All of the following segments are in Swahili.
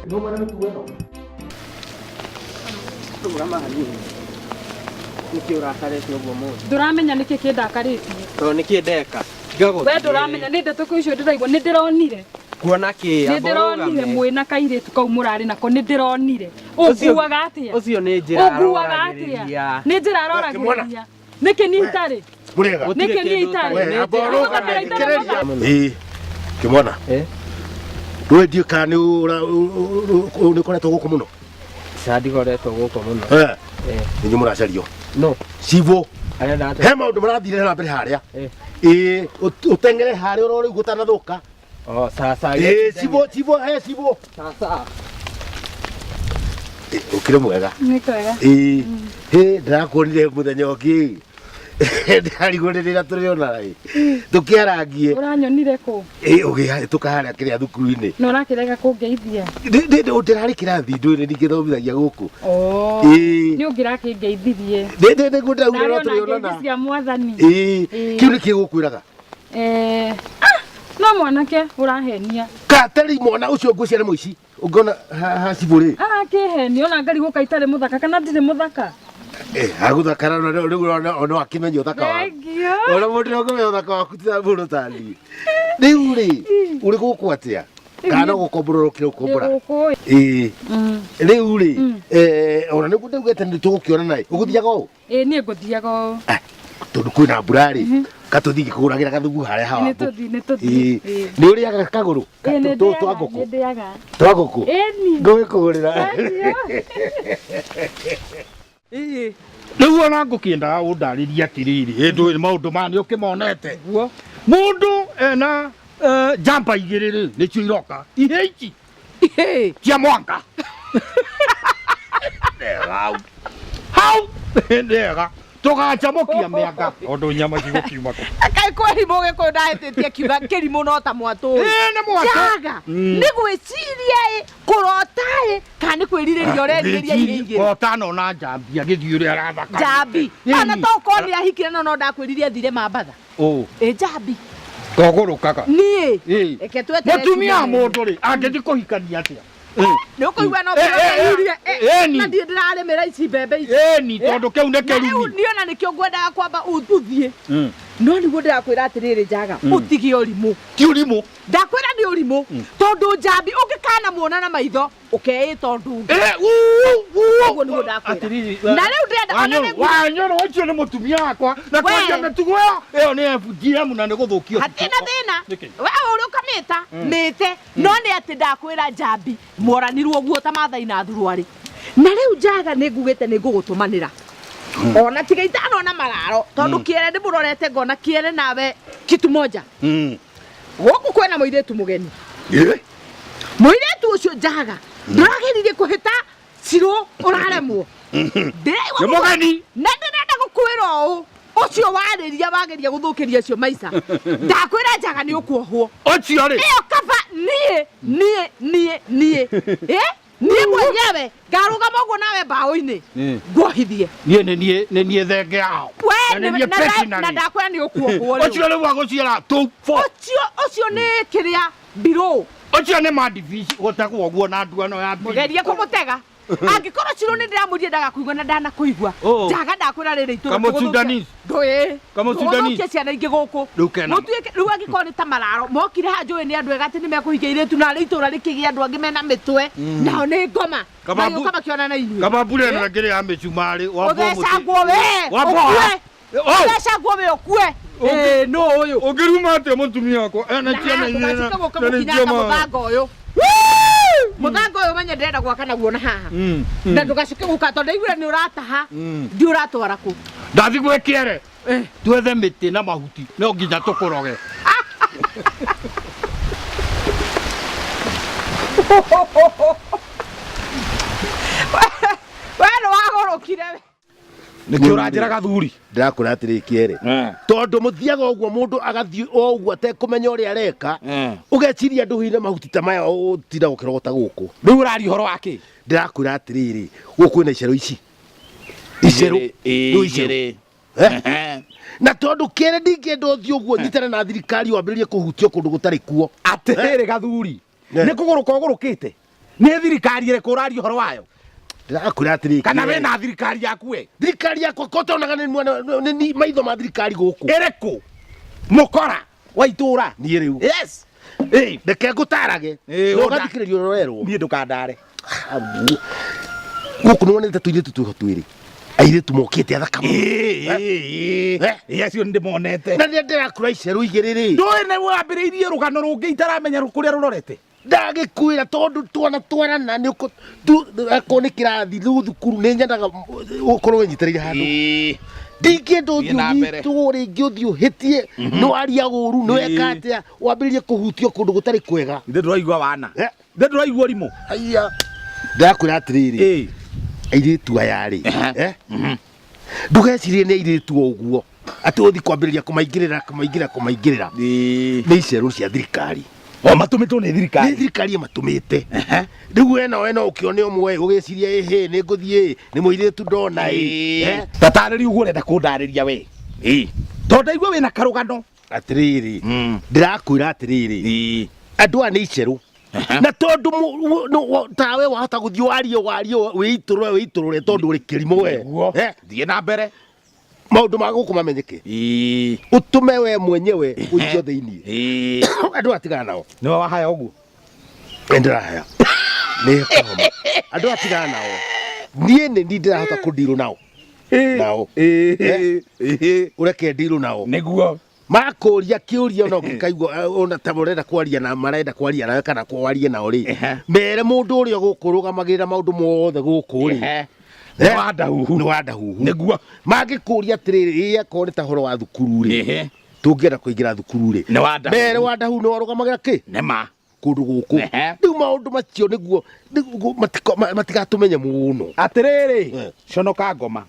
No mwana mtu weno. Tugama hanini. Niki urakarete uguo mundu. Nduramenya niki kindakarite. To niki ndeka. Ngago. We nduramenya ni ndeto icio ndiraigua ni ndironire. Kuona ki ni ndironire mwina kairitu kau murari nako ni ndironire. Uguaga atia? Ucio ni njira arora. Uguaga atia? Ni njira arora giriria. Niki ni itari. Murega. Niki ni itari. Kimwana. Ndwe ndio kana ni koretwo guku muno. Sadi koretwo guku muno. Ni muracario. No. Sivo. Arenda ate. He maundu marathire na mbere haria. Utengere haria urori gutanathuka. Sasa. Sivo. Sasa. Ukire mwega. Ni kwega. Ndakuonire muthenya uki. Ndarigurira turiona rai. Tukiarangie. Uranyonire ku? Ugiha tukaharia kiria thukuru-ini. No rakirega kungeithia. Ndirari kirathi ndwire ndigithomithagia guku. Ni ungirakingeithirie. Ngudaugira turiona. Cia mwathani. Kiu ni kigukwiraga. No mwanake urahenia. Katari mwana ucio nguciara muici. Ungona ha ciburi. Kiheni ona ngari guka itari muthaka kana ndire muthaka. Aguthakara no akimenya uthaka wa. Ona mundu no kumenya uthaka waku ti mundu tani. Riu ri uri guku atia? Kana gukomborokire ukombora. Riu ri ona ni gutugete nditugukiona nai. Uguthiaga u? Ni nguthiaga u. Tondu kwina mbura ri. Katuthi gikuragira gathugu haria hawa. Ni tuthi. Ni uriaga kaguru. Twaguku. Twaguku. Ngwikugurira. Riu ona ngukiendaga undaririe atiriri ndu maundu mani ukimonete mundu ena jamba igiriri nicio iroka iheici cia mwanga hau ndega tugacamukia mianga undu nyama cigukiuma kai kweri muge ko ndaetetie kiuga kirimu no ta mwatu ni mwatu ni gwiciria kurota kana kwiririria ureriria ihingi otano na jambia githii uria arathaka jambi ana to ko ni ahikire no ndakwiriria thire mambatha jambi togurukaga ni eke twete mutumia mundu ri angithi kuhikania atia ni ukuigua no na ndi ndiraremera ici mbembe ici ni tondu kiu ni kirumi ni ona nikio ngwendaga kwamba uthie no niguo ndirakwira atiriri njaga utigie urimu ti urimu ndakwira ni urimu tondu jambi ungikana muona na maitho ukeita undu uguo niguo ndakwira na riu ndenda wanyoro ucio ni mutumia wakwa na kwanja mitugo iyo ni FGM na ni guthukio hatina thina we uri ukamita mite no ni ati ndakwira jambi moranirwo guo ta mathai na thurwari na riu njaga ni ngugite ni ngugutumanira ona tiga itano na mararo tondu kiere ndi murorete ngona kiere nawe kitu moja guku kwena muiretu mugeni muiretu ucio njaga nduragiririe kuhita ciro uraremwo ndiraiwa mugeni na ndirenda gukwira uu ucio wariria wageria guthukiria cio maica ndakwira njaga ni ukuohwo ucio ri iyo kaba nie nie mwenyewe ngarugama uguo nawe mbaũ-inĩ nguohithie nie thenge yao na ndakwĩra nĩ ũkuohwo rĩu ũcio rĩu wa gũciara tũu ũcio nĩ kĩrĩa mbirũ ũcio nĩ mandivici gũtegwo ũguo na nduano ya mbirũ mũgerie kũmũtega angĩkorwo Ciro nĩ ndĩramũria ndagakũigua na ndanakũigua njaga ndakwĩra rĩrĩ itũra kamũsudanisi ciana ingĩ gũkũ rĩu angĩkorwo nĩ ta mararo mokire haha njũĩ nĩ andũ ega atĩ nĩ mekũhikia airĩtu narĩ itũra rĩkĩgĩa andũ angĩ mena mĩtwe nao nĩ ngoma magĩũka makĩona na inyuĩ kabambura ĩno ngĩrĩ ya mĩcumarĩ ũthecangwo we ũkue no ũyũ ũngĩruma atĩa mũtumia wakwa ena ciana igĩrĩ na mũthanga ũyũ muthanga uyu menye ndenda gwaka naguo na haha na ndugacoke guka tondu igure ni urataha ndi uratwara ku ndathi gwekiere twethe miti na mahuti no nginya tukuroge wena wagorokire Niki uranjira gathuri ndakura atiri kiere tondu muthiaga uguo mundu agathii o uguo atekumenya uria areka ugeciria nduhine mahuti ta maya utira gukirogota guku riu urari horo wake ndakura atiriri guku na icero ici icero na tondu kiere ndingenda uthii uguo nyitana na thirikari wambiririe kuhutio kundu gutari kuo atiriri gathuri ni kuguruka ugurukite nä thirikari ä rä kå å raria å horo wayo ndirakwira atiri kana wä na thirikari yaku we thirikari yakwa kotonaga nä maitho ma thirikari gåkå ä rä kå må kora wa itå ra niä rä u reke ngå tarage å gathikä rä rio rorerwo niä ndå kandare gå kå nä wonete tå irä tu twä twä rä airä tu mokä te athakama acio ndä monete na nä ndä rakå icerå igä rä rä ndå nä wambä rä irie rå gano rå ngä itaramenya kå rä a rå rorete ndagä kwä ra tondå twana twarana nä akorwo nä kä rathi rä u thukuru nä nyendaga å korwo wä nyitä rä ire handå ndingä ndå thiå nyitwo rä ngä å thiå hä tie nä waria gå ru nä weka atä a wambä rä rie kå hutio kå ndå gå tarä kwega ndä ndå raigua wana ndä ndå raigua rimå aya ndakwä ra atä rä rä airä tu aya rä ndågecirie nä airä tu o guo atä å thi kwambä rä ria kå maingä rä ra nä icerå cia thirikari o matå mä two nä thirikari nä thirikari matå mä te rä u eno å kä one å mwe å gä ciria hä nä ngå thiä nä må irä tu ndona tatarä ri å guo renda kå ndarä ria we tondå ndaigua wä na karå gano atä rä rä ndä rakwä ra atä rä rä andå aya nä icerå na tondå tawe wahota gå thiä warie wä itå rå re tondå å rä kä rimå we thiä na mbere maå ndå ma gå kå mamenyeke å tå me we mwenyewe å icio thä iniä andå atigana nao nä we wahaya å guo nä ndä rahaya nä homa andå atigana nao niä nä ni ndä rahota kå ndirå nao å reke ndirå nao nä guo makå ria kä å ria ona ngä kaigua ona ta marenda kwaria na marenda kwaria nawe kana kwarie nao rä mere må ndå å rä a gå kå rå gamagä rä ra maå ndå mothe gå kå rä nä wanda huhu nä wanda huhu nä guo mangä kå ria atä rä rä akorwo nä ta horo wa thukuru rä tå ngä enda kå ingä ra thukuru rä nä wanda mere wanda huhu nä warå gamagä ra kä nä ma kå ndå gå kå rä u maå ndå macio nä guo matigatå menye må no atä rä rä conoka ngoma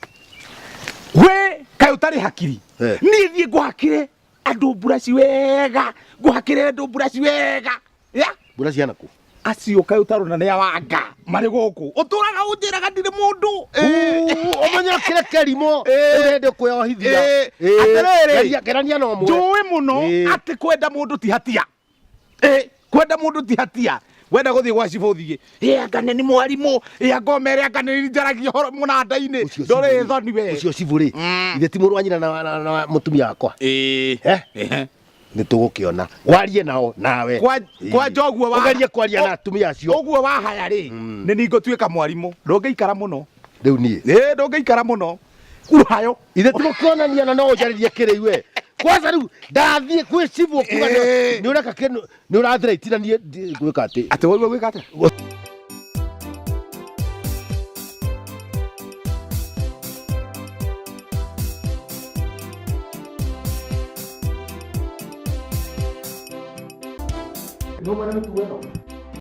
we kaä å tarä hakiri niä thiä ngå hakä re andå mburaci wega ngå hakä re andå mburaci wega mbura ciana kå acio kaä å tarå na nä awanga marä gå kå å tå raga å njä raga ndirä må ndå omenya kä re kerimo å rende kwä ohithia gerania no mwe njå ä må no atä kwenda må ndå ti hatia kwenda må ndå ti hatia wenda gå thiä gwa cibå thiä anga nä nä mwarimå anga mere anga nä njaragia horo må nanda-inä ndorä thoni we å cio cibå rä ithe ti må rå wa nyina na må tumia wakwa nä tå gå kä ona warie nao nawe kwa njoguo å gerie kwaria na atumia acio å guo wahaya rä nä ningå tuä ka mwarimå ndå ngä ikara må no rä u niä ndå ngä ikara må no kuhayo ithe ti gå kä onania na no å njarä rie kä rä iwe kwanza rä u ndathiä kwä cibå kuga nä å reka nä å rathä itinanie gwä ka atä atä waigua gwä ka atä no mana mä tuä no